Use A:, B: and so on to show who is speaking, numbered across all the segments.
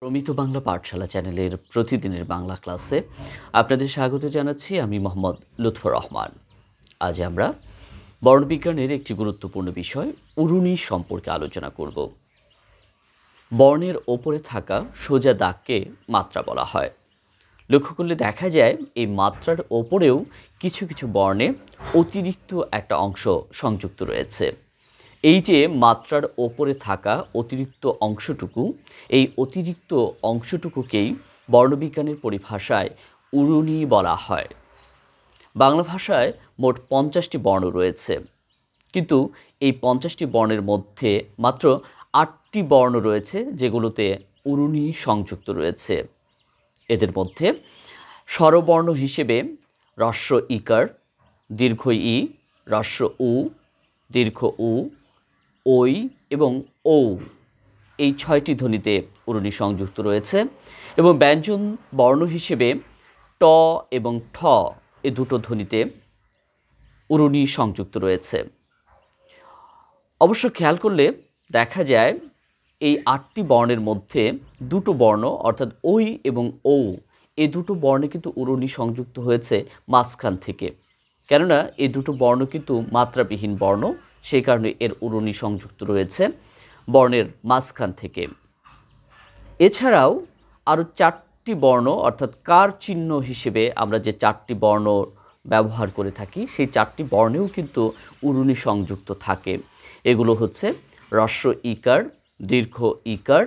A: প্রমিত বাংলা পাঠশালা চ্যানেলের প্রতিদিনের বাংলা ক্লাসে আপনাদের স্বাগত জানাচ্ছি। আমি মোহাম্মদ লুৎফর রহমান। আজ আমরা বর্ণবিজ্ঞানের একটি গুরুত্বপূর্ণ বিষয় উরুনি সম্পর্কে আলোচনা করব। বর্ণের ওপরে থাকা সোজা দাগকে মাত্রা বলা হয়। লক্ষ্য করলে দেখা যায় এই মাত্রার ওপরেও কিছু কিছু বর্ণে অতিরিক্ত একটা অংশ সংযুক্ত রয়েছে। এই যে মাত্রার ওপরে থাকা অতিরিক্ত অংশটুকু, এই অতিরিক্ত অংশটুকুকেই বর্ণবিজ্ঞানের পরিভাষায় উরুনি বলা হয়। বাংলা ভাষায় মোট 50টি বর্ণ রয়েছে, কিন্তু এই 50টি বর্ণের মধ্যে মাত্র 8টি বর্ণ রয়েছে যেগুলোতে উরুনি সংযুক্ত রয়েছে। এদের মধ্যে স্বরবর্ণ হিসেবে হ্রস্ব ইকার, দীর্ঘ ই, হ্রস্ব উ, দীর্ঘ উ, ওই এবং ঔ, এই 6টি ধ্বনিতে উরুনি সংযুক্ত রয়েছে। এবং ব্যঞ্জন বর্ণ হিসেবে ট এবং ঠ, এই দুটো ধ্বনিতে উরুনি সংযুক্ত রয়েছে। অবশ্য খেয়াল করলে দেখা যায় এই 8টি বর্ণের মধ্যে দুটো বর্ণ অর্থাৎ ওই এবং ঔ, এই দুটো বর্ণে কিন্তু উরুনি সংযুক্ত হয়েছে মাঝখান থেকে। কেননা এই দুটো বর্ণ কিন্তু মাত্রাবিহীন বর্ণ, সেই কারণে এর উরুনি সংযুক্ত রয়েছে বর্ণের মাঝখান থেকে। এছাড়াও আরও 4টি বর্ণ অর্থাৎ কার চিহ্ন হিসেবে আমরা যে 4টি বর্ণ ব্যবহার করে থাকি, সেই 4টি বর্ণেও কিন্তু উরুনি সংযুক্ত থাকে। এগুলো হচ্ছে হ্রস্ব ইকার, দীর্ঘ ইকার,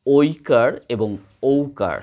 A: ঐকার এবং ঔকার।